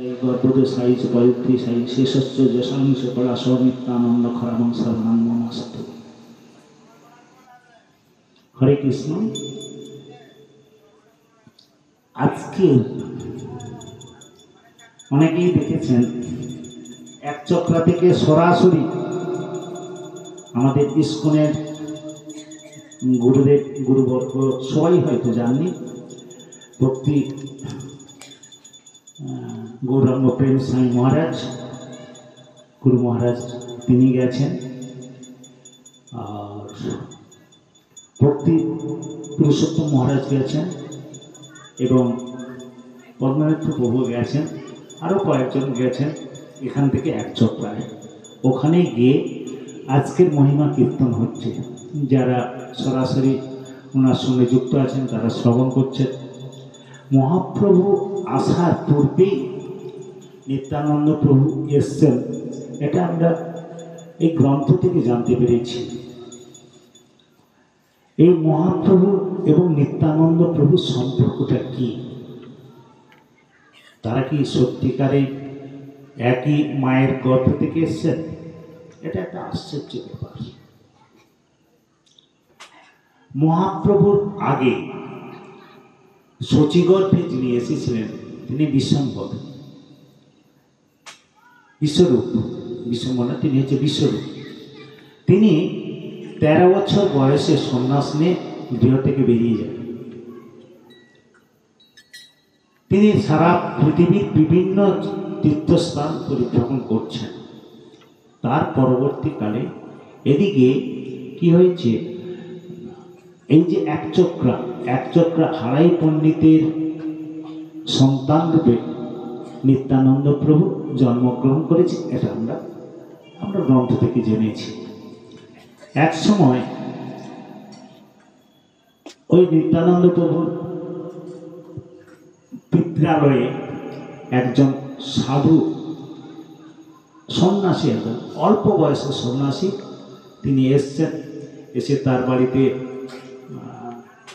গর্ভদোষাই চ পয়ুক্তিসাই শেষশ্চ যশাংশ পলাশ নিত্যানন্দ খরামং শরণং নমস্তে। হরে কৃষ্ণ। আজকে অনেকেই দেখেছেন এক চক্রা থেকে সরাসরি আমাদের ইস্কনের গুরুদেব গুরুবর্গ সবাই হয়তো জাননি, ভক্তি গৌরাঙ্গ প্রেম স্বামী মহারাজ, গুরু মহারাজ তিনি গেছেন, আর ভক্তি পুরুষোত্তম মহারাজ গেছেন এবং পদ্মনাথ প্রভু গেছেন, আরও কয়েকজন গেছেন এখান থেকে এক চক্রায়। ওখানে গিয়ে আজকের মহিমা কীর্তন হচ্ছে। যারা সরাসরি ওনার সঙ্গে যুক্ত আছেন তারা শ্রবণ করছেন। মহাপ্রভু আসার পূর্বেই নিত্যানন্দ প্রভু এসছেন, এটা আমরা এই গ্রন্থ থেকে জানতে পেরেছি। এই মহাপ্রভু এবং নিত্যানন্দ প্রভুর সম্পর্কটা কি? তারা কি সত্যিকারে একই মায়ের গর্ভ থেকে এসছেন? এটা একটা আশ্চর্য ব্যাপার। মহাপ্রভুর আগে শচীগর্ভে যিনি এসেছিলেন তিনি বিশ্বম্ভর, বিশ্বরূপ, বিশ্বম্ভর না, তিনি হচ্ছে বিশ্বরূপ। তিনি 13 বছর বয়সে সন্ন্যাস নিয়ে গৃহ থেকে বেরিয়ে যান। তিনি সারা পৃথিবীর বিভিন্ন তীর্থস্থান পরিভ্রমণ করছেন। তার পরবর্তীকালে এদিকে কি হয়েছে, এই যে এক চক্রা হারাই পণ্ডিতের সন্তান রূপে নিত্যানন্দ প্রভু জন্মগ্রহণ করেছে, এটা আমরা গ্রন্থ থেকে জেনেছি। এক সময় ওই নিত্যানন্দ প্রভুর পিত্রালয়ে একজন সাধু সন্ন্যাসী, একজন অল্প বয়সের সন্ন্যাসী তিনি এসছেন, এসে তার বাড়িতে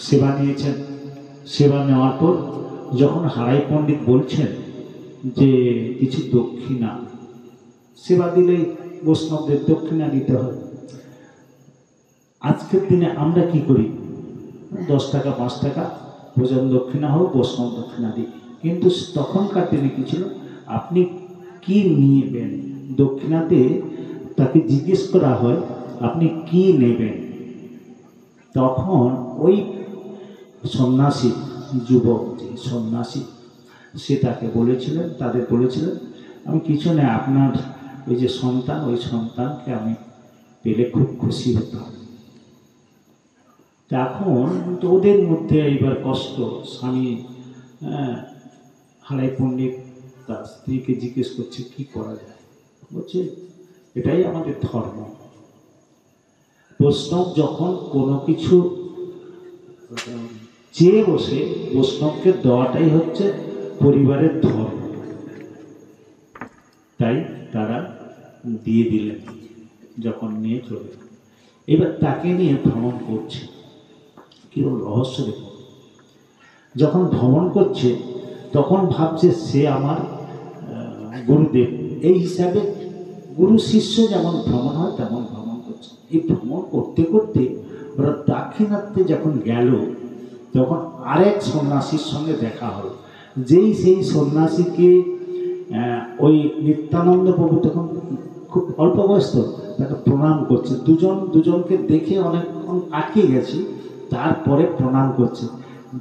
সেবা নিয়েছেন। সেবা নেওয়ার পর যখন হারাই পণ্ডিত বলছেন যে কিছু দক্ষিণা, সেবা দিলেই বৈষ্ণবদের দক্ষিণা দিতে হয়। আজকের দিনে আমরা কি করি, 10 টাকা 5 টাকা ভোজন দক্ষিণা হোক, বৈষ্ণব দক্ষিণা দিই। কিন্তু তখনকার দিনে কি ছিল, আপনি কি নেবেন দক্ষিণাতে, তাকে জিজ্ঞেস করা হয় আপনি কি নেবেন। তখন ওই সন্ন্যাসী, যুবক যে সন্ন্যাসী, সে তাকে বলেছিলেন, তাদের বলেছিলেন আমি কিছু নেই, আপনার ওই যে সন্তান, ওই সন্তানকে আমি পেলে খুব খুশি হতাম। এখন ওদের মধ্যে এইবার কষ্ট, স্বামী হারাই পণ্ডিত তার স্ত্রীকে জিজ্ঞেস করছে কি করা যায়। বলছে এটাই আমাদের ধর্ম। বৈষ্ণব যখন কোনো কিছু চেয়ে বসে, বৈষ্ণবকে দেওয়াটাই হচ্ছে পরিবারের ধর্ম। তাই তারা দিয়ে দিলেন, যখন নিয়ে চলে। এবার তাকে নিয়ে ভ্রমণ করছে, কিরকম রহস্য দেখুন। যখন ভ্রমণ করছে তখন ভাবছে সে আমার গুরুদেব, এই হিসাবে গুরু শিষ্য যেমন ভ্রমণ হয় তেমন ভ্রমণ করছে। এই ভ্রমণ করতে করতে ওরা দাক্ষিণাত্যে যখন গেল, তখন আরেক সন্ন্যাসীর সঙ্গে দেখা হলো। যেই সেই সন্ন্যাসীকে ওই নিত্যানন্দ প্রভু তখন খুব অল্প বয়স, তো তাকে প্রণাম করছে। দুজনকে দেখে অনেকক্ষণ আটকে গেছে, তারপরে প্রণাম করছে।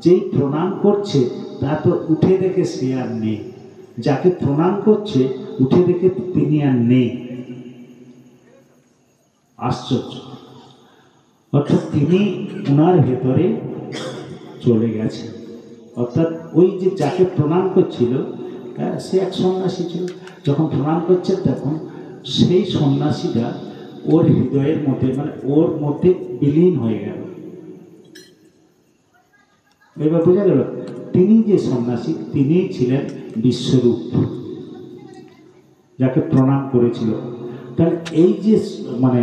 যেই প্রণাম করছে তারপর উঠে দেখে সে আর নেই, যাকে প্রণাম করছে উঠে দেখে তিনি আর নেই। আশ্চর্য। অর্থাৎ তিনি ওনার ভেতরে চলে গেছেন। অর্থাৎ ওই যে যাকে প্রণাম করছিল সে এক সন্ন্যাসী ছিল, যখন প্রণাম করছে তখন সেই সন্ন্যাসীটা ওর হৃদয়ের মধ্যে, মানে ওর মধ্যে বিলীন হয়ে গেল। এবার বোঝা গেল তিনি যে সন্ন্যাসী তিনি ছিলেন বিশ্বরূপ, যাকে প্রণাম করেছিল। তাহলে এই যে মানে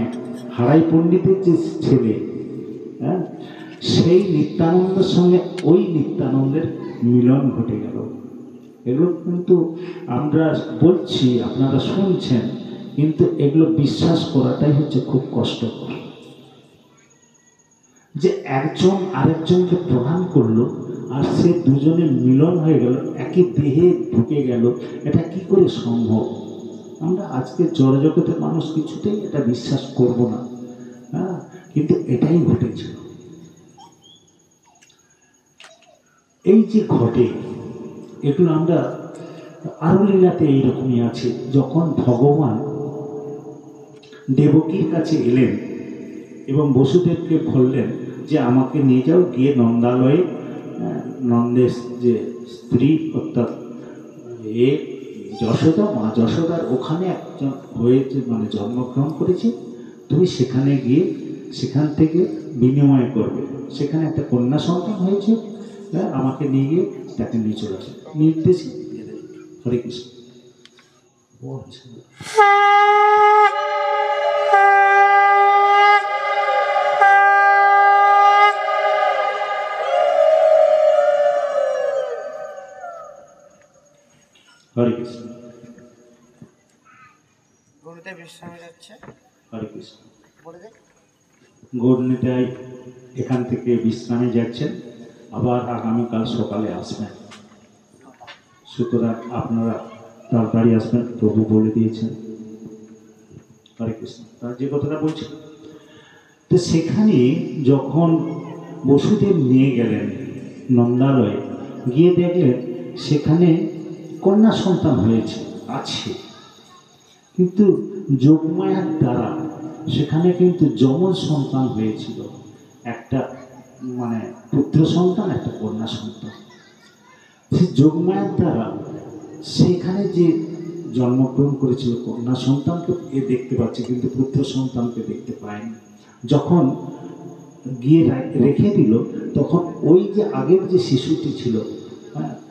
হারাই পণ্ডিতের যে ছেলে, সেই নিত্যানন্দের সঙ্গে ওই নিত্যানন্দের মিলন ঘটে গেল। এগুলো কিন্তু আমরা বলছি, আপনারা শুনছেন, কিন্তু এগুলো বিশ্বাস করাটাই হচ্ছে খুব কষ্টকর। যে একজন আরেকজনকে প্রণাম করলো আর সে দুজনে মিলন হয়ে গেল, একই দেহে ঢুকে গেল, এটা কি করে সম্ভব? আমরা আজকে জড়জগতের মানুষ কিছুতেই এটা বিশ্বাস করব না। হ্যাঁ, কিন্তু এটাই ঘটেছিল। এই যে ঘটে, এগুলো আমরা আরো লীলাতে এইরকমই আছে। যখন ভগবান দেবকীর কাছে এলেন এবং বসুদেবকে বললেন যে আমাকে নিয়ে যাও, গিয়ে নন্দালয়ে, নন্দের যে স্ত্রী অর্থাৎ যশোদা, মা যশোদার ওখানে একজন হয়েছে, মানে জন্মগ্রহণ করেছে, তুমি সেখানে গিয়ে সেখান থেকে বিনিময় করবে, সেখানে একটা কন্যা সন্তান হয়েছে, আমাকে নিয়ে গিয়ে তাকে নিয়ে চলে আসে, নির্দেশ দিয়ে দেবে। হরে কৃষ্ণ। হরে কৃষ্ণ। গরুতে বিশ্রামে যাচ্ছে। হরে কৃষ্ণ। গৌরনীতাই এখান থেকে বিশ্রামে যাচ্ছেন, আবার আগামীকাল সকালে আসবেন। সুতরাং আপনারা তাড়াতাড়ি আসবেন, প্রভু বলে দিয়েছেন। হরে কৃষ্ণ। তার যে কথাটা বলছি, তো সেখানে যখন বসুদেব নিয়ে গেলেন নন্দালয়ে, গিয়ে দেখলেন সেখানে কন্যা সন্তান হয়েছে, আছে, কিন্তু যোগমায়ার দ্বারা সেখানে কিন্তু যমজ সন্তান হয়েছিল, একটা মানে পুত্র সন্তান, একটা কন্যা সন্তান। সে যোগমায়ার দ্বারা সেখানে যে জন্মগ্রহণ করেছিল কন্যা সন্তানকে এ দেখতে পাচ্ছে, কিন্তু পুত্র সন্তানকে দেখতে পায়নি। যখন গিয়ে রেখে দিল, তখন ওই যে আগের যে শিশুটি ছিল,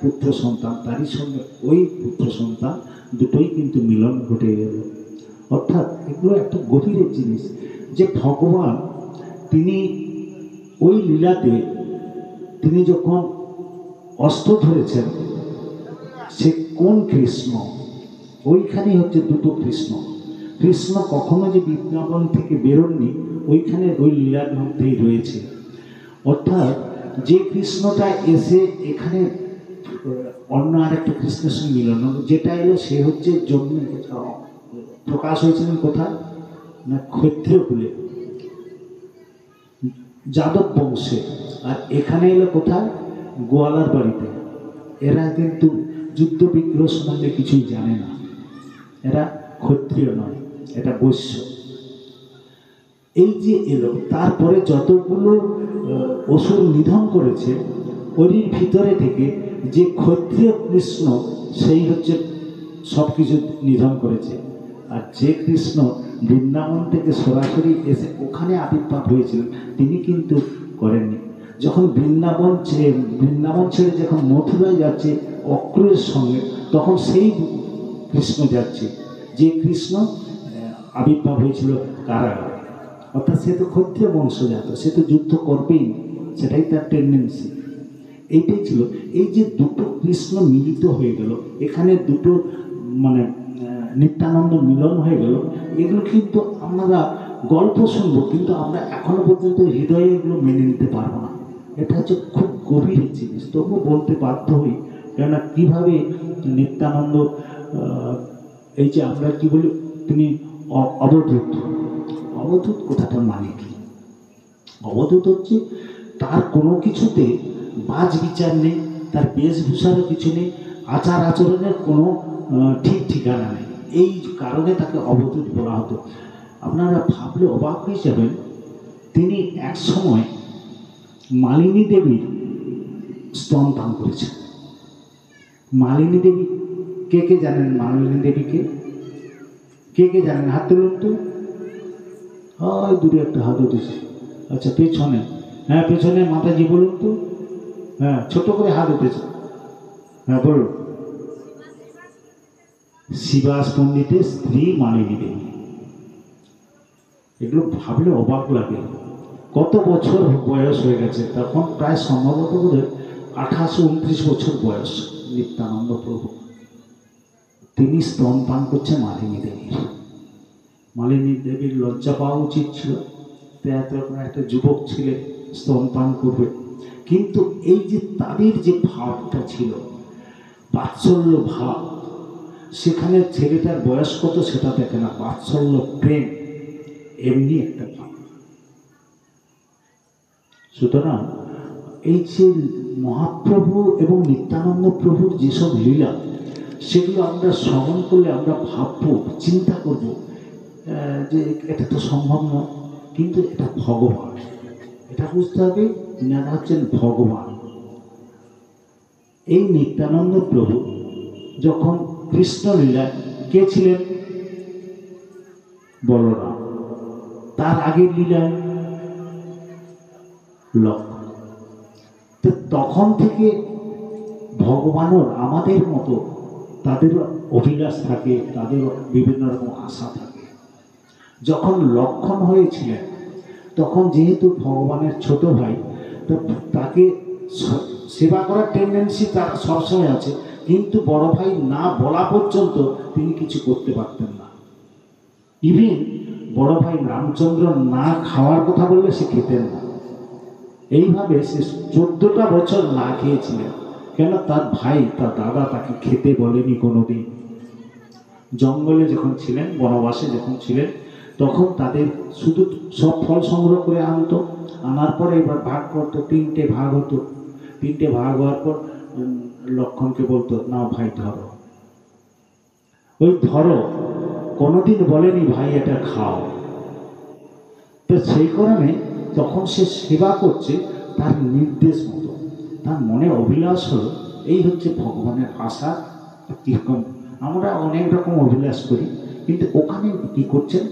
পুত্র সন্তান, তারই সঙ্গে ওই পুত্র সন্তান দুটোই কিন্তু মিলন ঘটে গেল। অর্থাৎ এগুলো একটা গভীরের জিনিস, যে ভগবান তিনি ওই লীলাতে তিনি যখন অস্ত্র ধরেছেন, সে কোন কৃষ্ণ, ওইখানে হচ্ছে দুটো কৃষ্ণ। কৃষ্ণ কখনো যে বৃন্দাবন থেকে বেরোননি, ওইখানে ওই লীলার মধ্যেই রয়েছে। অর্থাৎ যে কৃষ্ণটা এসে এখানে অন্য আরেকটা কৃষ্ণের সঙ্গে মিলন, যেটা এলো সে হচ্ছে জন্ম প্রকাশ হয়েছিলেন কোথায় না, ক্ষত্রিয় কুলে, যাদব বংশে। আর এখানে এলো কোথায়, গোয়ালার বাড়িতে। এরা কিন্তু যুদ্ধ বিগ্রহ সম্বন্ধে কিছুই জানে না, এরা ক্ষত্রিয় নয়, এটা বৈশ্য। এই যে এলো, তারপরে যতগুলো অসুর নিধন করেছে, ওর ভিতরে থেকে যে ক্ষত্রিয় কৃষ্ণ, সেই হচ্ছে সব কিছু নিধন করেছে। আর যে কৃষ্ণ বৃন্দাবন থেকে সরাসরি এসে ওখানে আবির্ভাব হয়েছিলেন, তিনি কিন্তু করেননি। যখন বৃন্দাবন ছেড়ে যখন মথুরায় যাচ্ছে অক্রুরের সঙ্গে, তখন সেই কৃষ্ণ যাচ্ছে, যে কৃষ্ণ আবির্ভাব হয়েছিল কারাগারে। অর্থাৎ সে তো ক্ষত্রিয় বংশজাত, সে তো যুদ্ধ করবেই, সেটাই তার টেন্ডেন্সি। এইটাই ছিল। এই যে দুটো কৃষ্ণ মিলিত হয়ে গেল, এখানে দুটো মানে নিত্যানন্দ মিলন হয়ে গেল, এগুলো কিন্তু আমরা গল্প শুনবো, কিন্তু আমরা এখনো পর্যন্ত হৃদয়ে এগুলো মেনে নিতে পারবো না। এটা হচ্ছে খুব গভীর জিনিস, তবুও বলতে বাধ্য হই। কেননা কীভাবে নিত্যানন্দ, এই যে আমরা কি বলি, তিনি অবধূত। অবধূত কথাটার মানে কি? অবধূত হচ্ছে তার কোনো কিছুতে বাজ বিচার নেই, তার বেশভূষারও কিছু নেই, আচার আচরণের কোনো ঠিক ঠিকানা নেই। এই কারণে তাকে অবধূত বলা হতো। আপনারা ভাবলে অবাক হয়ে যাবেন, তিনি এক সময় মালিনী দেবীর স্তন পান করেছেন। মালিনী দেবী কে কে জানেন? মালিনী দেবীকে কে কে জানেন? হাত তুলুন তো। হয় দূরে একটা হাত উঠেছে। আচ্ছা, পেছনে, হ্যাঁ পেছনে মাতাজি বলুন তো। হ্যাঁ, ছোট করে হাত উঠেছে। হ্যাঁ বলুন। শিবাস পণ্ডিতের স্ত্রী মালিনী দেবী। এগুলো ভাবলে অবাক লাগে। কত বছর বয়স হয়ে গেছে তখন? প্রায় সম্ভবত বোধ 28-29 বছর বয়স, নিত্যানন্দ প্রভু, তিনি স্তনপান করছে মালিনী দেবীর। মালিনী দেবীর লজ্জা পাওয়া উচিত ছিল, এত একটা যুবক ছিলেন, স্তনপান করবে। কিন্তু এই যে তাদের যে ভাবটা ছিল, বাৎসল্য ভাব, সেখানে ছেলেটার বয়স কত সেটা দেখে না, বাৎসল্য প্রেম এমনি একটা ভাব। সুতরাং এই যে মহাপ্রভু এবং নিত্যানন্দ প্রভুর যেসব লীলা, সেগুলো আমরা শ্রবণ করলে আমরা ভাববো, চিন্তা করব যে এটা তো সম্ভব নয়, কিন্তু এটা ভগবান, এটা বুঝতে হবে এনারা হচ্ছেন ভগবান। এই নিত্যানন্দ প্রভু যখন কৃষ্ণ লীলায় কে ছিলেন? বলরাম। তার আগের লীলায় লক্ষ্মণ। তো তখন থেকে ভগবানের আমাদের মতো তাদের অভিলাষ থাকে, তাদের বিভিন্ন রকম আশা থাকে। যখন লক্ষ্মণ হয়েছিলেন তখন যেহেতু ভগবানের ছোট ভাই, তো তাকে সেবা করার টেন্ডেন্সি তার সবসময় আছে, কিন্তু বড় ভাই না বলা পর্যন্ত তিনি কিছু করতে পারতেন না। ইভেন বড় ভাই রামচন্দ্র না খাওয়ার কথা বললে সে খেতেন না। এইভাবে সে 14টা বছর না খেয়েছিলেন, কেন তার ভাই, তার দাদা তাকে খেতে বলেনি কোনোদিন। জঙ্গলে যখন ছিলেন, বনবাসে যখন ছিলেন, তখন তাদের শুধু সব ফল সংগ্রহ করে আনতো, আনার পরে এবার ভাগ করতো, 3টে ভাগ হতো। 3টে ভাগ হওয়ার পর লক্ষ্মণকে বলতো, নাও ভাই ধরো। ওই ধরো কোনোদিন বলেনি ভাই এটা খাও। তো সেই কারণে তখন সে সেবা করছে তার নির্দেশ মতো, তার মনে অভিলাষ হলো, এই হচ্ছে ভগবানের আশা। কীরকম আমরা অনেক রকম অভিলাষ করি, কিন্তু ওখানে কী করছেন?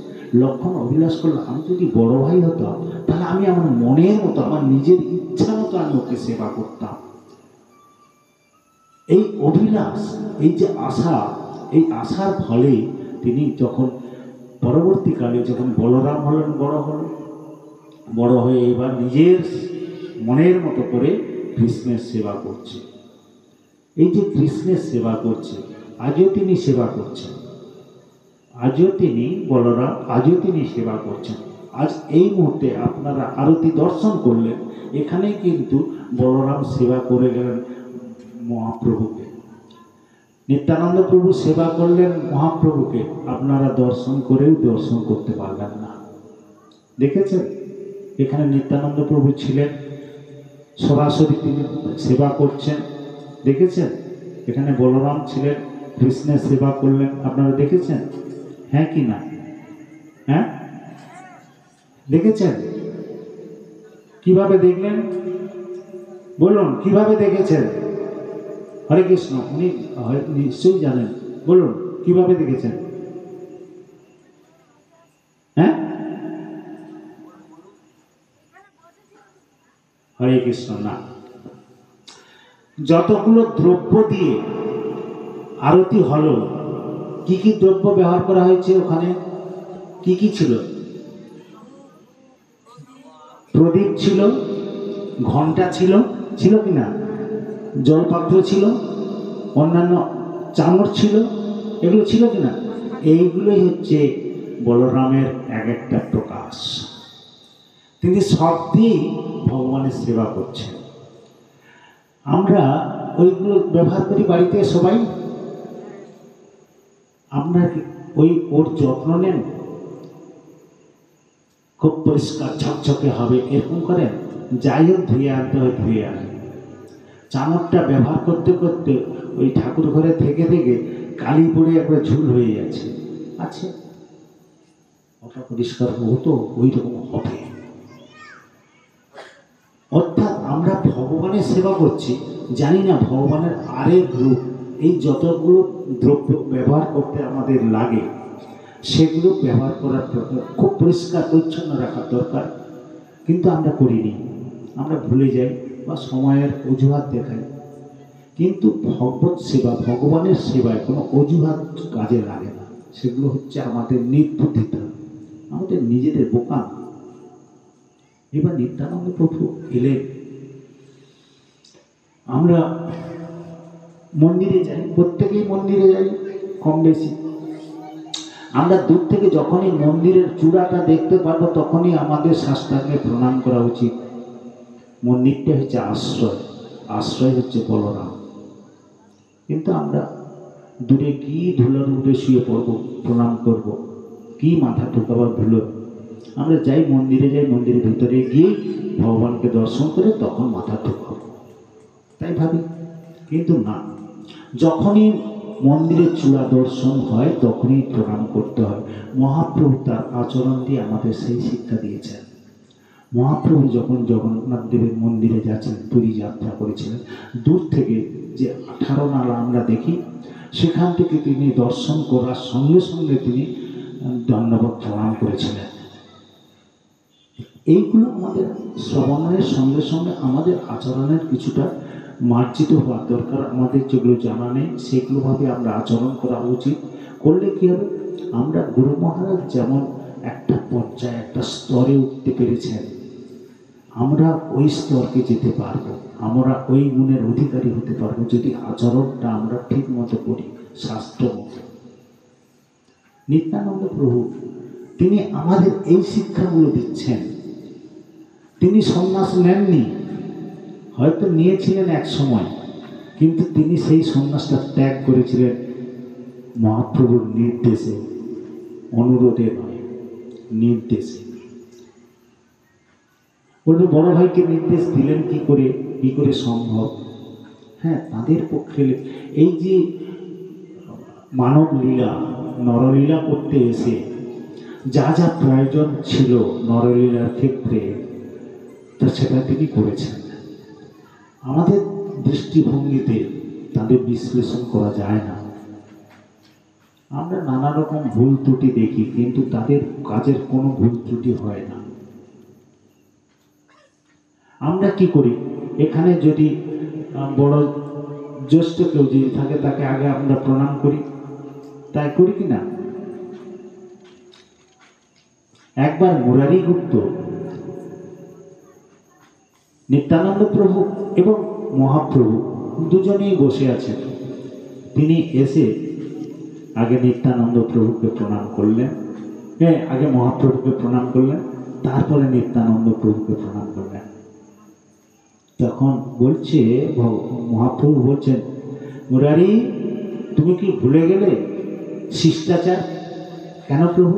লক্ষ্মণ অভিলাষ করলো, আমি যদি বড় ভাই হতাম তাহলে আমি আমার মনের মতো, আমার নিজের ইচ্ছা মতো আমি ওকে সেবা করতাম। এই অভিলাষ, এই যে আশা, এই আশার ফলে তিনি যখন পরবর্তীকালে যখন বলরাম হলেন, বড় হয়ে এবার নিজের মনের মতো করে কৃষ্ণের সেবা করছে। এই যে কৃষ্ণের সেবা করছে, আজও তিনি সেবা করছেন, আজও তিনি বলরাম, আজও তিনি সেবা করছেন। আজ এই মুহূর্তে আপনারা আরতি দর্শন করলেন, এখানে কিন্তু বলরাম সেবা করে গেলেন মহাপ্রভুকে, নিত্যানন্দ প্রভু সেবা করলেন মহাপ্রভুকে, আপনারা দর্শন করেও দর্শন করতে পারলেন না। দেখেছেন এখানে নিত্যানন্দ প্রভু ছিলেন, সরাসরি তিনি সেবা করছেন, দেখেছেন? এখানে বলরাম ছিলেন, কৃষ্ণের সেবা করলেন, আপনারা দেখেছেন? হ্যাঁ কি না? হ্যাঁ দেখেছেন? কিভাবে দেখলেন বলুন, কিভাবে দেখেছেন? হরে কৃষ্ণ, উনি নিশ্চয়ই জানেন, বলুন কিভাবে দেখেছেন? হ্যাঁ, হরে কৃষ্ণ। না, যতগুলো দ্রব্য দিয়ে আরতি হলো, কি কি দ্রব্য ব্যবহার করা হয়েছে? ওখানে কি কি ছিল? প্রদীপ ছিল, ঘণ্টা ছিল, ছিল কিনা? জলপাত্র ছিল, অন্যান্য চামচ ছিল, এগুলো ছিল কিনা? এইগুলোই হচ্ছে বলরামের এক একটা প্রকাশ। তিনি সব দিয়েই ভগবানের সেবা করছেন। আমরা ওইগুলো ব্যবহার করি বাড়িতে সবাই, আপনার ওর যত্ন নেন, খুব পরিষ্কার ঝকঝকে হবে এরকম করেন? যাই হোক ধুয়ে আনতে হয়, ধুয়ে আনেন। চামচটা ব্যবহার করতে করতে ওই ঠাকুর ঘরে থেকে থেকে কালি পড়ে একবার ঝুল হয়ে যাচ্ছে, আছে ওটা পরিষ্কার হতো, ওই রকম হবে। অর্থাৎ আমরা ভগবানের সেবা করছি, জানি না ভগবানের আরেক রূপ। এই যতগুলো দ্রব্য ব্যবহার করতে আমাদের লাগে, সেগুলো ব্যবহার করার দরকার, খুব পরিষ্কার পরিচ্ছন্ন রাখার দরকার, কিন্তু আমরা করিনি, আমরা ভুলে যাই বা সময়ের অজুহাত দেখাই। কিন্তু ভগবত সেবা, ভগবানের সেবায় কোনো অজুহাত কাজে লাগে না, সেগুলো হচ্ছে আমাদের নির্বুদ্ধিতা, আমাদের নিজেদের বোকা। এবার নিত্যানন্দ প্রভু এলেন, আমরা মন্দিরে যাই, প্রত্যেকেই মন্দিরে যাই কম বেশি। আমরা দূর থেকে যখনই মন্দিরের চূড়াটা দেখতে পারবো তখনই আমাদের সাষ্টাঙ্গে প্রণাম করা উচিত। মন্দিরটা হচ্ছে আশ্রয়, আশ্রয় হচ্ছে বলরাম। কিন্তু আমরা দূরে গিয়ে ধুলোর উপরে শুয়ে পড়বো, প্রণাম করব, কি মাথা ঠোকাবার ধুলো। আমরা যাই মন্দিরে, যাই মন্দিরের ভিতরে গিয়ে ভগবানকে দর্শন করে তখন মাথা ঠোকাবো, তাই ভাবি। কিন্তু না, যখনই মন্দিরের চূড়া দর্শন হয় তখনই প্রণাম করতে হয়। মহাপ্রভু তার আচরণ দিয়ে আমাদের সেই শিক্ষা দিয়েছেন। মহাপ্রভু যখন জগন্নাথ দেবের মন্দিরে যাচ্ছেন, পুরী যাত্রা করেছিলেন, দূর থেকে যে 18 নালা আমরা দেখি, সেখান থেকে তিনি দর্শন করার সঙ্গে সঙ্গে তিনি দণ্ডবত প্রণাম করেছিলেন। এইগুলো আমাদের শ্রবণের সঙ্গে সঙ্গে আমাদের আচরণের কিছুটা মার্জিত হওয়ার দরকার। আমাদের যেগুলো জানা নেই সেগুলোভাবে আমরা আচরণ করা উচিত। করলে কী হবে, আমরা গুরু মহারাজ যেমন একটা পর্যায়ে, একটা স্তরে উঠতে পেরেছেন, আমরা ওই স্তরকে যেতে পারবো, আমরা ওই গুণের অধিকারী হতে পারবো যদি আচরণটা আমরা ঠিক মতো করি, শাস্ত্র মতো। নিত্যানন্দ প্রভু তিনি আমাদের এই শিক্ষাগুলো দিচ্ছেন। তিনি সন্ন্যাস নেননি, হয়তো নিয়েছিলেন এক সময়, কিন্তু তিনি সেই সন্ন্যাসটা ত্যাগ করেছিলেন মহাপ্রভুর নির্দেশে, অনুরোধে নয়, নির্দেশে। বলবে বড় ভাইকে নির্দেশ দিলেন কি করে সম্ভব? হ্যাঁ, তাদের পক্ষে এই যে মানব লীলা, নরলীলা করতে এসে যা যা প্রয়োজন ছিল নরলীলার ক্ষেত্রে, তা সেটা তিনি করেছেন। আমাদের দৃষ্টিভঙ্গিতে তাদের বিশ্লেষণ করা যায় না। আমরা নানা রকম ভুল ত্রুটি দেখি, কিন্তু তাদের কাজের কোনো ভুল ত্রুটি হয় না। আমরা কি করি, এখানে যদি বড় জ্যেষ্ঠ কেউ যদি থাকে তাকে আগে আমরা প্রণাম করি, তাই করি কি না? একবার মুরারি গুপ্ত নিত্যানন্দ প্রভু এবং মহাপ্রভু দুজনেই বসে আছেন। তিনি এসে আগে নিত্যানন্দ প্রভুকে প্রণাম করলেন, আগে মহাপ্রভুকে প্রণাম করলেন, তারপরে নিত্যানন্দ প্রভুকে প্রণাম করলেন। তখন বলছে মহাপ্রভু বলছেন, মুরারি তুমি কি ভুলে গেলে শিষ্টাচার? কেন প্রভু?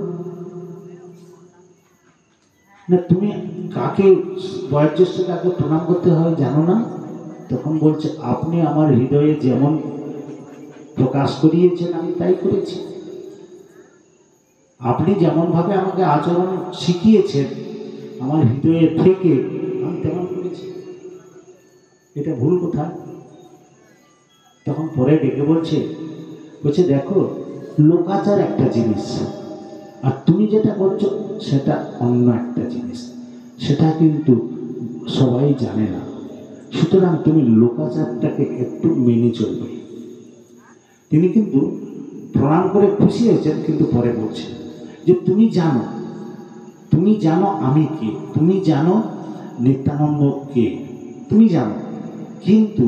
না, তুমি কাকে, বয়োজ্যেষ্ঠ কাকে প্রণাম করতে হয় জানো না? তখন বলছে, আপনি আমার হৃদয়ে যেমন প্রকাশ করিয়েছেন আমি তাই করেছি। আপনি যেমনভাবে আমাকে আচরণ শিখিয়েছেন আমার হৃদয়ে থেকে আমি তেমন করেছি। এটা ভুল কোথায়? তখন পরে ডেকে বলছে দেখো, লোকাচার একটা জিনিস আর তুমি যেটা করছো সেটা অন্য একটা জিনিস, সেটা কিন্তু সবাই জানে না। সুতরাং তুমি লোকাচারটাকে একটু মেনে চলবে। তিনি কিন্তু প্রণাম করে খুশি হয়েছেন, কিন্তু পরে বলছেন যে তুমি জানো আমি কে, তুমি জানো নিত্যানন্দ কে, তুমি জানো, কিন্তু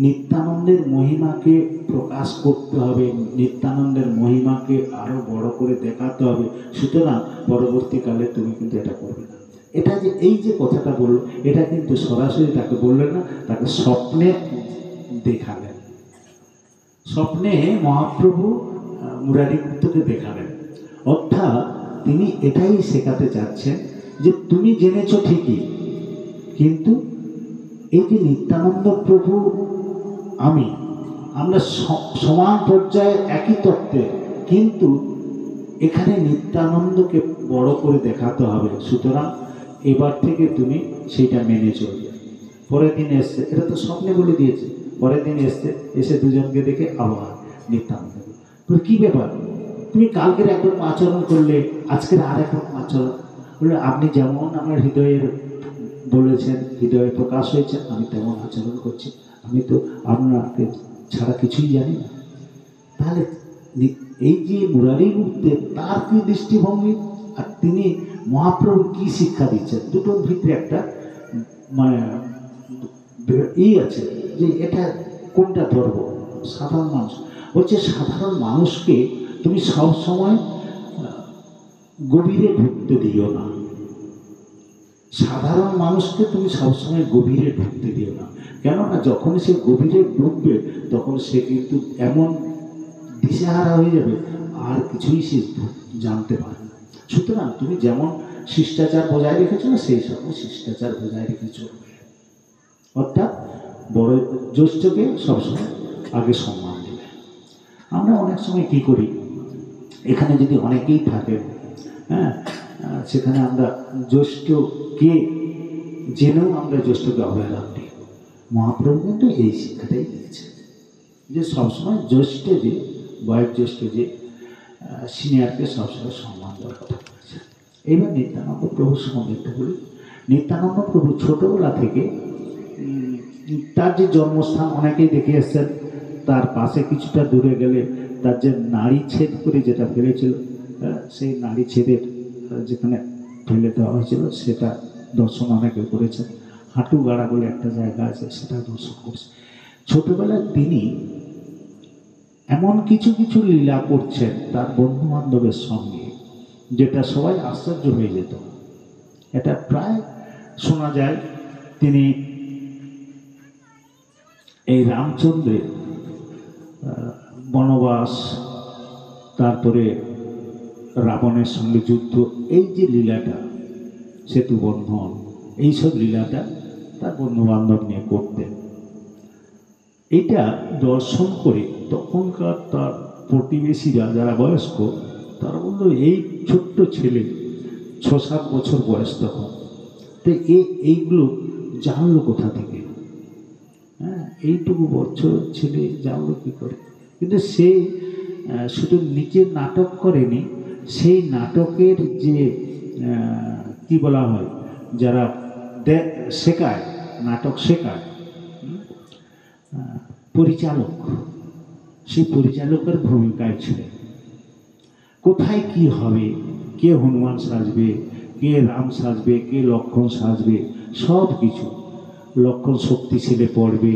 নিত্যানন্দের মহিমাকে প্রকাশ করতে হবে, নিত্যানন্দের মহিমাকে আরো বড় করে দেখাতে হবে। সুতরাং পরবর্তীকালে তুমি কিন্তু এটা করবে না। এটা যে এই যে কথাটা বললো, এটা কিন্তু সরাসরি তাকে বললেন না, তাকে স্বপ্নে দেখালেন। স্বপ্নে মহাপ্রভু মুরারি গুপ্তকে দেখালেন। অর্থাৎ তিনি এটাই শেখাতে চাচ্ছেন যে তুমি জেনেছ ঠিকই, কিন্তু এই যে নিত্যানন্দ প্রভু আমরা সমান পর্যায়ে একই তত্ত্বে, কিন্তু এখানে নিত্যানন্দকে বড় করে দেখাতে হবে। সুতরাং এবার থেকে তুমি সেইটা মেনে চলবে। পরের দিন এসছে, এটা তো স্বপ্নে বলে দিয়েছে, পরের দিন এসে দুজনকে দেখে আবার নিত্যানন্দ কি ব্যাপার, তুমি কালকের একরকম আচরণ করলে, আজকের আর একরকম আচরণ বললে। আপনি যেমন আমার হৃদয়ের বলেছেন, হৃদয়ে প্রকাশ হয়েছে, আমি তেমন আচরণ করছি। আমি তো আপনাকে ছাড়া কিছুই জানি না। তাহলে এই যে মুরারি গুপ্তের তার কি দৃষ্টিভঙ্গি আর তিনি মহাপ্রভু কি শিক্ষা দিচ্ছেন, দুটোর ভিতরে একটা মানে আছে যে এটা কোনটা ধরব? সাধারণ মানুষ। বলছে সাধারণ মানুষকে তুমি সবসময় গভীরে ঢুকতে দিও না। সাধারণ মানুষকে তুমি সবসময় গভীরে ঢুকতে দিও না। কেননা যখন সে গভীরে ঢুকবে তখন সে কিন্তু এমন দিশেহারা হয়ে যাবে, আর কিছুই সে জানতে পারে না। সুতরাং তুমি যেমন শিষ্টাচার বজায় রেখেছো না, সেই সব শিষ্টাচার বজায় রেখে চলবে। অর্থাৎ বড় জ্যেষ্ঠকে সবসময় আগে সম্মান দেবে। আমরা অনেক সময় কী করি, এখানে যদি অনেকেই থাকে, হ্যাঁ, সেখানে আমরা জ্যেষ্ঠকে জেনেও আমরা জ্যেষ্ঠকে অবহেলা করি। মহাপ্রভু কিন্তু এই শিক্ষাটাই দিয়েছে যে সবসময় জ্যেষ্ঠ যে বয়োজ্যেষ্ঠ যে সিনিয়রকে সবসময় সম্মান দেওয়ার কথা বলেছে। এবার নিত্যানন্দ প্রভুর সম্বন্ধে একটু বলি। নিত্যানন্দ প্রভু ছোটোবেলা থেকে তার যে জন্মস্থান অনেকেই দেখে এসছেন, তার পাশে কিছুটা দূরে গেলে তার যে নাড়ি ছেদ করে যেটা ফেলেছিল, সেই নাড়ি ছেদের যেখানে ফেলে দেওয়া হয়েছিল সেটা দর্শন অনেকে করেছেন। হাঁটুগাড়া বলে একটা জায়গা আছে, সেটা দর্শন করছে। ছোটবেলায় তিনি এমন কিছু কিছু লীলা করছেন তার বন্ধু বান্ধবের সঙ্গে, যেটা সবাই আশ্চর্য হয়ে যেত। এটা প্রায় শোনা যায় তিনি এই রামচন্দ্রের বনবাস, তারপরে রাবণের সঙ্গে যুদ্ধ, এই যে লীলাটা, সেতু বন্ধন, এইসব লীলাটা তার বন্ধু বান্ধব নিয়ে করতেন। এটা দর্শন করে তখনকার তার প্রতিবেশীরা যারা বয়স্ক, তারা বললো এই ছোট্ট ছেলে 6-7 বছর বয়স তখন, তো এইগুলো জানলো কোথা থেকে? হ্যাঁ, এইটুকু বছর ছেলে জানলো কী করে? কিন্তু সে শুধু নিজের নাটক করেনি, সেই নাটকের যে কি বলা হয়, যারা শেখায়, নাটক শেখায়, পরিচালক, সেই পরিচালকের ভূমিকায় ছিলেন। কোথায় কি হবে, কে হনুমান সাজবে, কে রাম সাজবে, কে লক্ষ্মণ সাজবে, সব কিছু। লক্ষ্মণ শক্তিশালী পড়বে,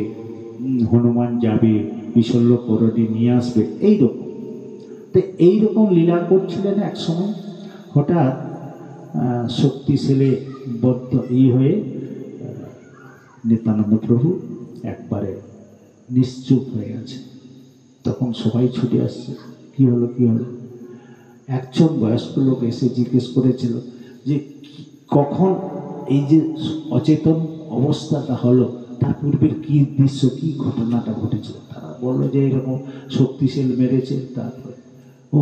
হনুমান যাবে বিশল্যকরণী নিয়ে আসবে, এইরকম। তো এইরকম লীলা করছিলেন। এক সময় হঠাৎ শক্তিশালী বদ্ধ হয়ে নিত্যানন্দ প্রভু একবারে নিশ্চুপ হয়ে গেছে। তখন সবাই ছুটে আসছে, কি হলো কি হলো? একজন বয়স্ক লোক এসে জিজ্ঞেস করেছিল যে কখন এই যে অচেতন অবস্থাটা হলো, তার পূর্বের কী দৃশ্য, কী ঘটনাটা ঘটেছিল। তারা বললো যে এরকম শক্তিশালী মেরেছে। তারপরে ও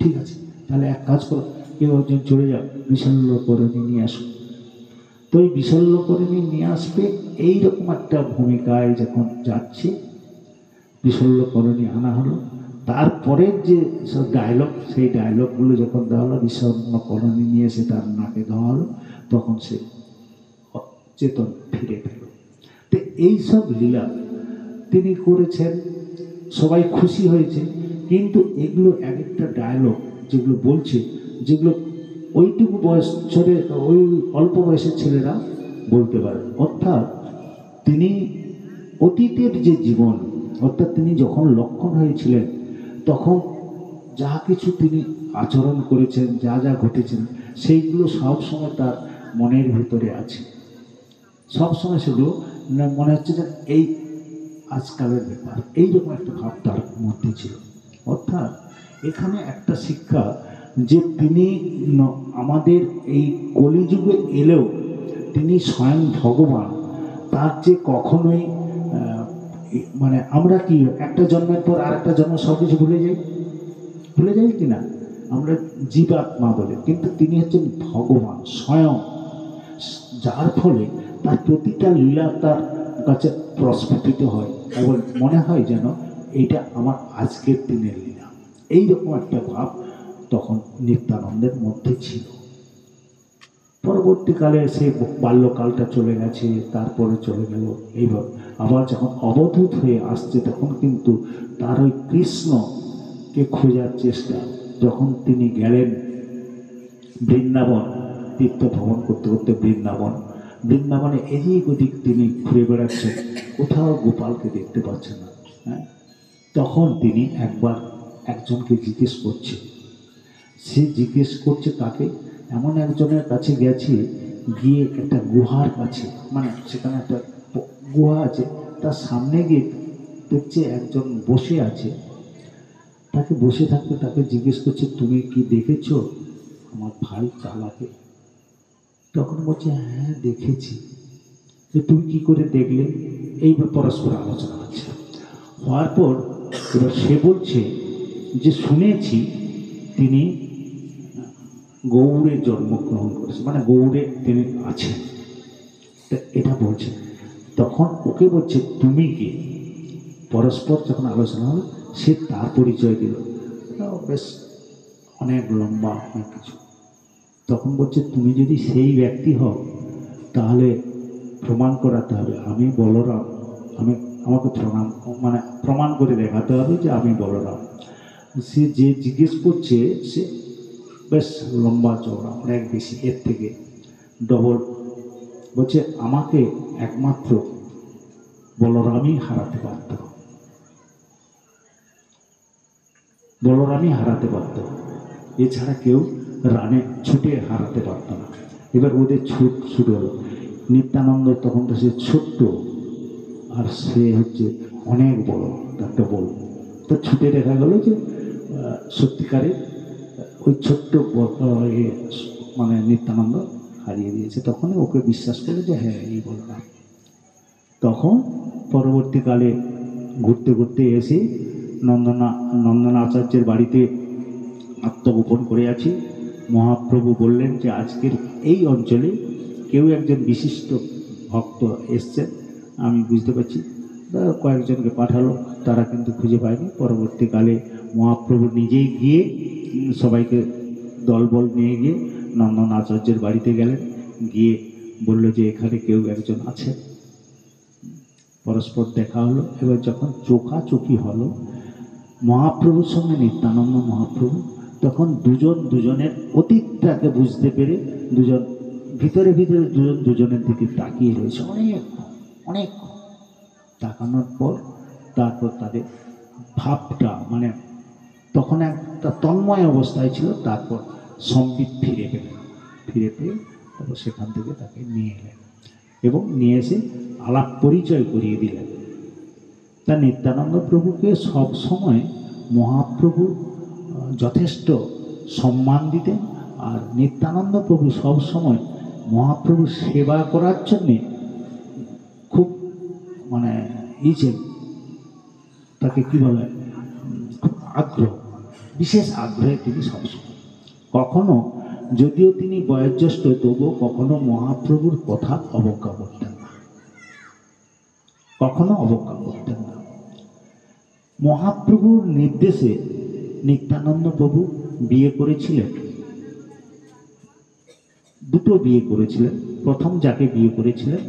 ঠিক আছে, তাহলে এক কাজ করো, কেউ একজন চলে যাও, বিশল্যকরণী নিয়ে আসো। তো এই বিশল্যকরণী নিয়ে আসবে, এইরকম একটা ভূমিকায় যখন যাচ্ছে, বিশল্যকরণী আনা হলো। তারপরের যে সব ডায়লগ, সেই ডায়লগগুলো যখন দেওয়া হলো, বিশল্যকরণী নিয়ে এসে তার নাকে দেওয়া হলো, তখন সে চেতন ফিরে পেল। তো এইসব লীলা তিনি করেছেন, সবাই খুশি হয়েছে। কিন্তু এগুলো এক একটা ডায়লগ যেগুলো বলছে, যেগুলো ওইটুকু বয়সের, ওই অল্প বয়সের ছেলেরা বলতে পারে। অর্থাৎ তিনি অতীতের যে জীবন, অর্থাৎ তিনি যখন লক্ষ্মণ হয়েছিলেন তখন যা কিছু তিনি আচরণ করেছেন, যা যা ঘটেছেন, সেইগুলো সব সময় তার মনের ভিতরে আছে। সবসময় সেগুলো মনে হচ্ছে যে এই আজকালের ব্যাপার, এইরকম একটা ভাব তার মধ্যে ছিল। অর্থাৎ এখানে একটা শিক্ষা যে তিনি আমাদের এই কলিযুগে এলেও তিনি স্বয়ং ভগবান। তার যে কখনোই মানে আমরা কি একটা জন্মের পর আর একটা জন্ম সব কিছু ভুলে যাই কি না? আমরা জীবাত্মা বলে, কিন্তু তিনি হচ্ছেন ভগবান স্বয়ং, যার ফলে তার প্রতিটা লীলা তার কাছে প্রস্ফুটিত হয় এবং মনে হয় যেন এইটা আমার আজকের দিনের লীলা। এইরকম একটা ভাব তখন নিত্যানন্দের মধ্যে ছিল। পরবর্তীকালে সেই বাল্যকালটা চলে গেছে, তারপরে চলে গেল। এইবার আবার যখন অবধূত হয়ে আসছে, তখন কিন্তু তার ওই কৃষ্ণকে খোঁজার চেষ্টা। যখন তিনি গেলেন বৃন্দাবন, তীর্থ ভ্রমণ করতে করতে বৃন্দাবন, বৃন্দাবনে এদিক ওদিক তিনি ঘুরে বেড়াচ্ছেন, কোথাও গোপালকে দেখতে পাচ্ছেন না। হ্যাঁ, তখন তিনি একবার একজনকে জিজ্ঞেস করছে, সে জিজ্ঞেস করছে তাকে, এমন একজনের কাছে গেছে, গিয়ে একটা গুহার কাছে, মানে সেখানে একটা গুহা আছে, তার সামনে গিয়ে দেখছে একজন বসে আছে। তাকে বসে থাকতে তাকে জিজ্ঞেস করছে, তুমি কি দেখেছো আমার ভাই কালাকে? তখন বলছে, হ্যাঁ দেখেছি। তুমি কি করে দেখলে? এইবার পরস্পর আলোচনা হচ্ছে। হওয়ার পর এবার সে বলছে যে শুনেছি তিনি গৌড়ে জন্মগ্রহণ করেছে, মানে গৌড়ে তিনি আছেন, এটা বলছে। তখন ওকে বলছে তুমি কে? পরস্পর যখন আলোচনা হলো, সে তার পরিচয় দিল, বেশ অনেক লম্বা অনেক কিছু। তখন বলছে, তুমি যদি সেই ব্যক্তি হও তাহলে প্রমাণ করাতে হবে আমি বলরাম, আমাকে প্রমাণ করে দেখাতে হবে যে আমি বলরাম। সে যে জিজ্ঞেস করছে সে বেশ লম্বা চওড়া, অনেক বেশি, এর থেকে ডবল। বলছে, আমাকে একমাত্র বলরামই হারাতে পারত, বলরামই হারাতে পারত, এছাড়া কেউ রানে ছুটে হারাতে পারত না। এবার ওদের ছুট শুরু হলো। নিত্যানন্দ তখন তো সে ছোট্ট, আর সে হচ্ছে অনেক বড়, তাকে বল। তো ছুটে দেখা গেল যে সত্যিকারের ওই ছোট্ট মানে নিত্যানন্দ হারিয়ে দিয়েছে। তখনই ওকে বিশ্বাস করলো যে হ্যাঁ এই বলরাম। তখন পরবর্তীকালে ঘুরতে ঘুরতে এসে নন্দনা আচার্যের বাড়িতে আত্মগোপন করে আছি। মহাপ্রভু বললেন যে আজকের এই অঞ্চলে কেউ একজন বিশিষ্ট ভক্ত এসছেন, আমি বুঝতে পারছি। কয়েকজনকে পাঠালো, তারা কিন্তু খুঁজে পায়নি। পরবর্তীকালে মহাপ্রভু নিজেই গিয়ে সবাইকে দলবল নিয়ে গিয়ে নন্দন আচার্যের বাড়িতে গেলেন, গিয়ে বলল যে এখানে কেউ একজন আছে। পরস্পর দেখা হলো। এবার যখন চোখাচোখি হলো মহাপ্রভুর সঙ্গে নিত্যানন্দ মহাপ্রভু, তখন দুজনের অতীতটাকে বুঝতে পেরে দুজন ভিতরে ভিতরে দুজনের দিকে তাকিয়ে রয়েছে অনেক তাকানোর পর তারপর তাদের ভাবটা, মানে তখন একটা তন্ময় অবস্থায় ছিল। তারপর সম্বিত ফিরে পেয়ে তারপর সেখান থেকে তাকে নিয়ে এলেন এবং নিয়ে এসে আলাপ পরিচয় করিয়ে দিলেন। তা নিত্যানন্দ প্রভুকে সব সময় মহাপ্রভু যথেষ্ট সম্মান দিতেন, আর নিত্যানন্দ প্রভু সব সময় মহাপ্রভুর সেবা করার জন্যে খুব মানে তাকে কি বলে, খুব আগ্রহ, বিশেষ আগ্রহে তিনি সবসময়। কখনো যদিও তিনি বয়োজ্যেষ্ঠ, তবুও কখনো মহাপ্রভুর কথা অবজ্ঞা করতেন না, কখনো অবজ্ঞা করতেন না। মহাপ্রভুর নির্দেশে নিত্যানন্দ প্রভু বিয়ে করেছিলেন, দুটো বিয়ে করেছিলেন। প্রথম যাকে বিয়ে করেছিলেন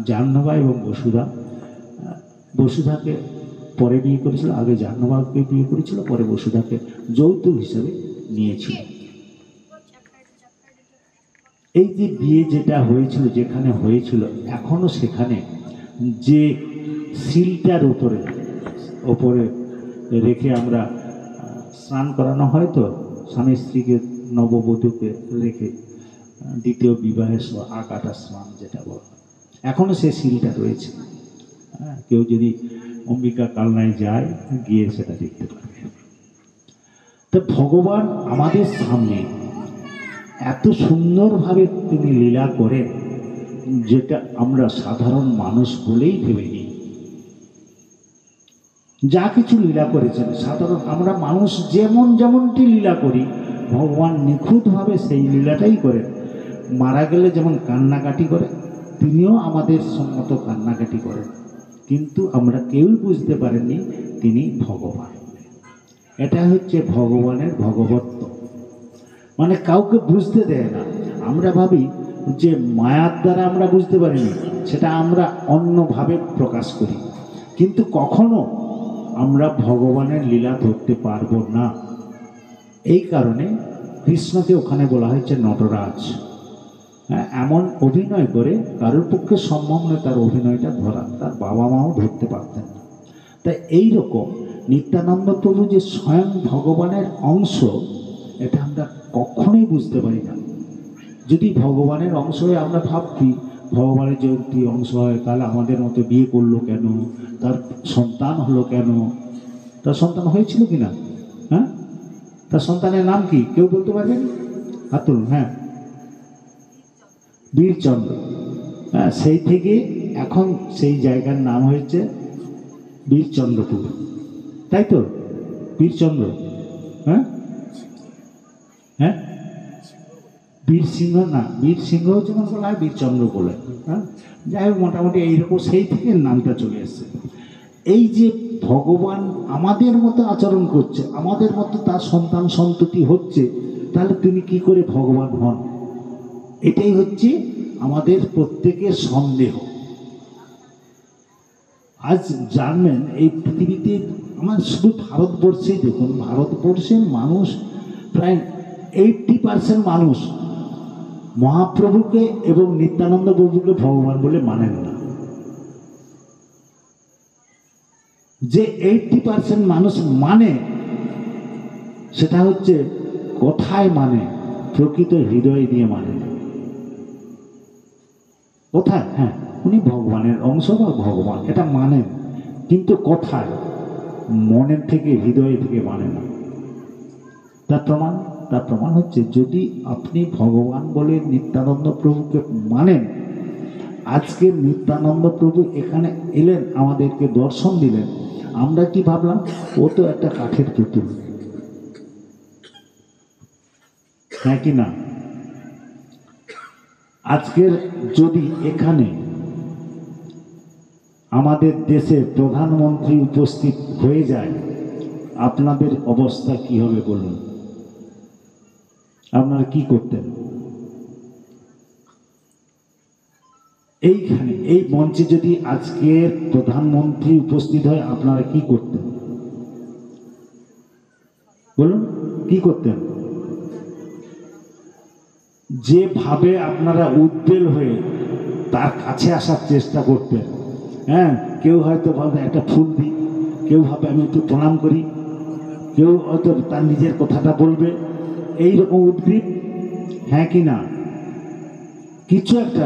জাহ্নবী এবং বসুধা। বসুধাকে পরে বিয়ে করেছিল, আগে জাহ্নবীকে বিয়ে করেছিল, পরে বসুধাকে যৌতুক হিসেবে নিয়েছিল। এই যে বিয়ে যেটা হয়েছিল, যেখানে হয়েছিল, এখনো সেখানে যে শিলটার উপরে রেখে আমরা স্নান করানো হয়, তো স্বামী স্ত্রীকে নববধূকে রেখে দ্বিতীয় বিবাহের আকাটা স্নান যেটা বলা, এখনো সে শিলটা রয়েছে। হ্যাঁ, কেউ যদি অম্বিকা কালনায় যায় গিয়ে সেটা দেখতে পাবে। তো ভগবান আমাদের সামনে এত সুন্দরভাবে তিনি লীলা করেন, যেটা আমরা সাধারণ মানুষ বলেই ভেবে নিই। যা কিছু লীলা করেছেন সাধারণ আমরা মানুষ যেমনটি লীলা করি, ভগবান নিখুঁতভাবে সেই লীলাটাই করেন। মারা গেলে যেমন কান্নাকাটি করে, তিনিও আমাদের সম্মত কান্নাকাটি করেন, কিন্তু আমরা কেউই বুঝতে পারেননি তিনি ভগবান। এটা হচ্ছে ভগবানের ভগবত্ব, মানে কাউকে বুঝতে দেয় না। আমরা ভাবি যে মায়ার দ্বারা আমরা বুঝতে পারিনি, সেটা আমরা অন্যভাবে প্রকাশ করি, কিন্তু কখনো আমরা ভগবানের লীলা ধরতে পারবো না। এই কারণে কৃষ্ণকে ওখানে বলা হয়েছে নটরাজ। হ্যাঁ, এমন অভিনয় করে কারোর পক্ষে সম্ভব নয় তার অভিনয়টা ধরা, তার বাবা মাও ধরতে পারতেন না। তাই এইরকম নিত্যানন্দ প্রভু যে স্বয়ং ভগবানের অংশ, এটা আমরা কখনোই বুঝতে পারি না। যদি ভগবানের অংশ হয়ে আমরা ভাবছি ভগবানের যদি অংশ হয় তাহলে আমাদের মতো বিয়ে করলো কেন, তার সন্তান হলো কেন, তার সন্তান হয়েছিল কি না? হ্যাঁ, তার সন্তানের নাম কি কেউ বলতে পারবেন? হাত তুলুন। হ্যাঁ, বীরচন্দ্র। হ্যাঁ, সেই থেকে এখন সেই জায়গার নাম হয়েছে বীরচন্দ্রপুর, তাই তো? বীরচন্দ্র, হ্যাঁ হ্যাঁ, বীরসিংহ না, বীরসিংহ যেমন বলা হয় বীরচন্দ্র বলে। হ্যাঁ, যাই হোক, মোটামুটি এইরকম সেই থেকে নামটা চলে এসছে। এই যে ভগবান আমাদের মতো আচরণ করছে, আমাদের মতো তার সন্তান সন্ততি হচ্ছে, তাহলে তিনি কি করে ভগবান হন? এটাই হচ্ছে আমাদের প্রত্যেকের সন্দেহ। আজ জানবেন এই পৃথিবীতে আমার শুধু ভারতবর্ষেই দেখুন, ভারতবর্ষের মানুষ প্রায় 80% মানুষ মহাপ্রভুকে এবং নিত্যানন্দ প্রভুকে ভগবান বলে মানেন না। যে 80% মানুষ মানে, সেটা হচ্ছে কথায় মানে, প্রকৃত হৃদয় দিয়ে মানে না। কোথায়? হ্যাঁ, উনি ভগবানের অংশ বা ভগবান এটা মানেন, কিন্তু কোথায়? মনের থেকে, হৃদয় থেকে মানে না। তার প্রমাণ হচ্ছে যদি আপনি ভগবান বলে নিত্যানন্দ প্রভুকে মানেন, আজকে নিত্যানন্দ প্রভু এখানে এলেন, আমাদেরকে দর্শন দিলেন, আমরা কি ভাবলাম ও তো একটা কাঠের পুতুল, হ্যাঁ কি না? আজকের যদি এখানে আমাদের দেশের প্রধানমন্ত্রী উপস্থিত হয়ে যায়, আপনাদের অবস্থা কি হবে বলুন? আপনারা কি করতেন? এইখানে এই মঞ্চে যদি আজকের প্রধানমন্ত্রী উপস্থিত হয়, আপনারা কি করতেন বলুন? কি করতেন? যেভাবে আপনারা উদ্বেল হয়ে তার কাছে আসার চেষ্টা করতেন, হ্যাঁ, কেউ হয়তো ভাবে একটা ফুল দিই, কেউ ভাবে আমি একটু প্রণাম করি, কেউ হয়তো তার নিজের কথাটা বলবে, এইরকম উদ্গ্রীব, হ্যাঁ কি না? কিছু একটা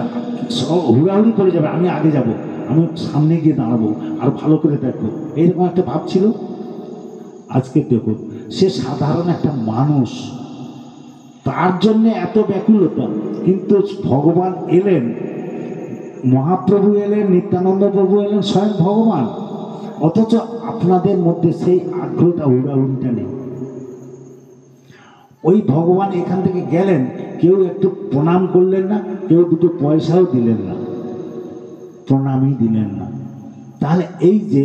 হুড়াহুড়ি করে যাবে, আমি আগে যাব, আমি সামনে গিয়ে দাঁড়াবো, আর ভালো করে দেখবো, এইরকম একটা ভাব ছিল। আজকে দেখুন, সে সাধারণ একটা মানুষ, তার জন্য এত ব্যাকুলতা, কিন্তু ভগবান এলেন, মহাপ্রভু এলেন, নিত্যানন্দ প্রভু এলেন, স্বয়ং ভগবান, অথচ আপনাদের মধ্যে সেই আগ্রহটা, হুড়াহুড়িটা নেই। ওই ভগবান এখান থেকে গেলেন, কেউ একটু প্রণাম করলেন না, কেউ দুটো পয়সাও দিলেন না, প্রণামই দিলেন না। তাহলে এই যে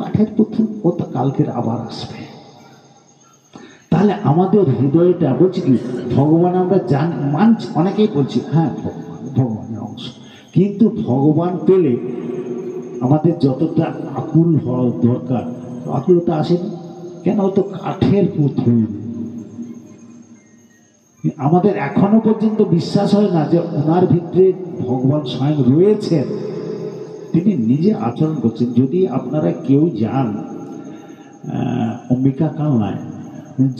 কাঠের পুতুল, ও তো কালকের আবার আসবে। তাহলে আমাদের হৃদয়টা বলছি কি, ভগবান আমরা মানছি, অনেকেই বলছি হ্যাঁ ভগবানের অংশ, কিন্তু ভগবান পেলে আমাদের যতটা আকুল হওয়া দরকার, আকুলতা আসেনি কেন? ও তো কাঠের পুতুল। আমাদের এখনো পর্যন্ত বিশ্বাস হয় না যে ওনার ভিতরে ভগবান স্বয়ং রয়েছেন, তিনি নিজে আচরণ করছেন। যদি আপনারা কেউ যান অম্বিকা কালনায়,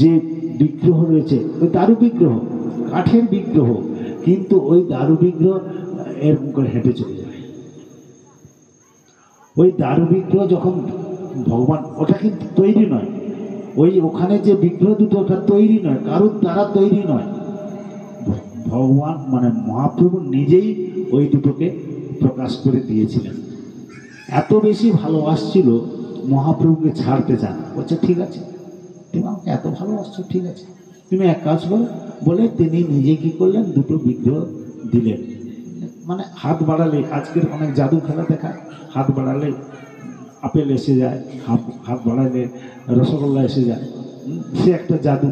যে বিগ্রহ রয়েছে, ওই দারু বিগ্রহ, কাঠের বিগ্রহ, কিন্তু ওই দারু বিগ্রহ এরকম করে হেঁটে চলে যায়। ওই দারু বিগ্রহ যখন ভগবান, ওটা কিন্তু তৈরি নয়, ওই ওখানে যে বিগ্রহ দুটো, ওটা তৈরি নয়, কারোর দ্বারা তৈরি নয়, ভগবান মানে মহাপ্রভু নিজেই ওই দুটোকে প্রকাশ করে দিয়েছিলেন। এত বেশি ভালোবাসছিল, মহাপ্রভুকে ছাড়তে চান, বলছে ঠিক আছে তুমি আমাকে এত ভালোবাসছো, ঠিক আছে তুমি এক কাজ করো, বলে তিনি নিজে কি করলেন, দুটো বিগ্রহ দিলেন। মানে হাত বাড়ালে, আজকের অনেক জাদু খেলা দেখায়, হাত বাড়ালে আপেল এসে যায়, হাত বাড়ালে রসগোল্লা এসে যায়, সে একটা জাদু।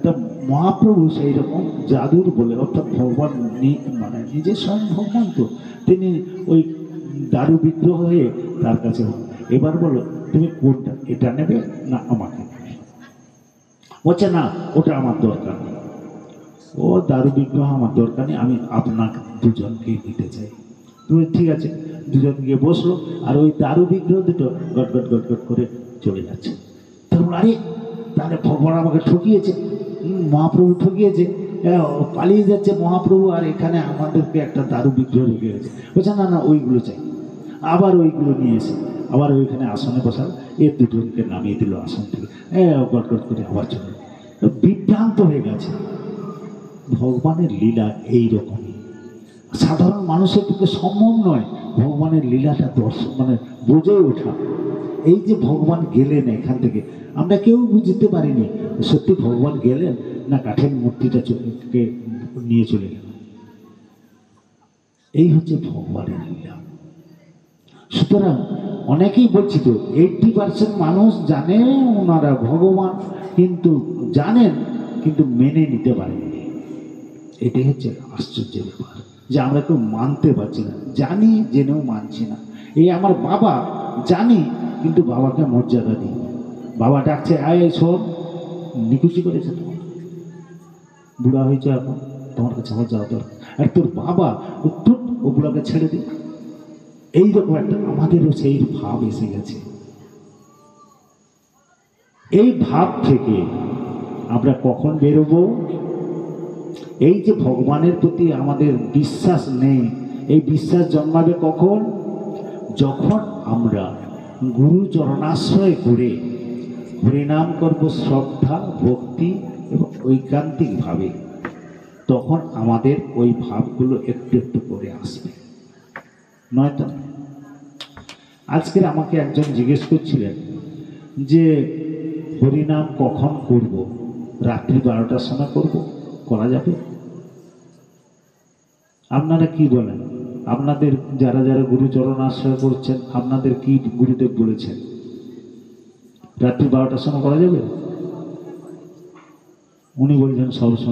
তা মহাপ্রভু সেই রকম জাদুর বলে, অর্থাৎ ভগবান মানে নিজের স্বয়ং ভগবান, তো তিনি ওই দারু বিগ্রহ হয়ে তার কাছে, এবার বলো তুমি কোনটা, এটা নেবে না আমাকে নেবে? বলছে না, ওটা আমার দরকার নেই। ও দারু বিগ্রহ আমার দরকার নেই, আমি আপনাকে দুজনকেই দিতে চাই। তুমি ঠিক আছে, দুজন গিয়ে বসলো, আর ওই দারু বিগ্রহ দুটো গট গট গট গট করে চলে যাচ্ছে। তখন আরে তাহলে ভগবান আমাকে ঠকিয়েছে, মহাপ্রভু ঠকিয়েছে, ও পালিয়ে যাচ্ছে মহাপ্রভু, আর এখানে আমাদেরকে একটা দারু বিগ্রহ রেখে গেছে। বলছে না না, ওইগুলো চাই। আবার ওইগুলো নিয়ে এসে আবার ওইখানে আসনে বসাল, এর দুজনকে নামিয়ে দিল আসন থেকে, গট গট করে আবার চলে। বিভ্রান্ত হয়ে গেছে। ভগবানের লীলা এইরকমই, সাধারণ মানুষের পক্ষে সম্ভব নয় ভগবানের লীলাটা দর্শন মানে বুঝে ওঠা। এই যে ভগবান গেলেন এখান থেকে, আমরা কেউ বুঝতে পারিনি সত্যি ভগবান গেলেন না কাঠের মূর্তিটা নিয়ে চলে গেল। এই হচ্ছে ভগবানের লীলা। সুতরাং অনেকেই বলছি তো 80% মানুষ জানে ওনারা ভগবান, কিন্তু জানেন কিন্তু মেনে নিতে পারেনি। এটাই হচ্ছে আশ্চর্যের ব্যাপার, যে আমরা কেউ মানতে পারছি না, জানি জেনেও মানছি না। এই আমার বাবা জানি, কিন্তু বাবাকে মর্যাদা দিই। বাবা ডাকছে, আয় শোন, নিকুচি করেছে তোমার, বুড়া হয়েছে এখন, তোমার কাছে আমার যাওয়া দরকার। আর তোর বাবা ও বুড়াকে ছেড়ে দিই, এইরকম একটা আমাদেরও সেই ভাব এসে গেছে। এই ভাব থেকে আমরা কখন বেরোবো? এই যে ভগবানের প্রতি আমাদের বিশ্বাস নেই, এই বিশ্বাস জন্মাবে কখন? যখন আমরা গুরু চরণাশ্রয় করে হরিনাম করব শ্রদ্ধা ভক্তি এবং ঐকান্তিকভাবে, তখন আমাদের ওই ভাবগুলো একটু একটু করে আসবে। নয়তো আজকের আমাকে একজন জিজ্ঞেস করছিলেন যে হরিনাম কখন করব? রাত্রি 12টার সময় করব, করা যাবে? আপনারা কি বলেন? আপনাদের যারা যারা গুরুচরণ আশ্রয় করছেন, আপনাদের কি গুরুদেব বলেছেন? রাত্রি 12টার সময় করা যাবে? উনি বলছেন সব সময়।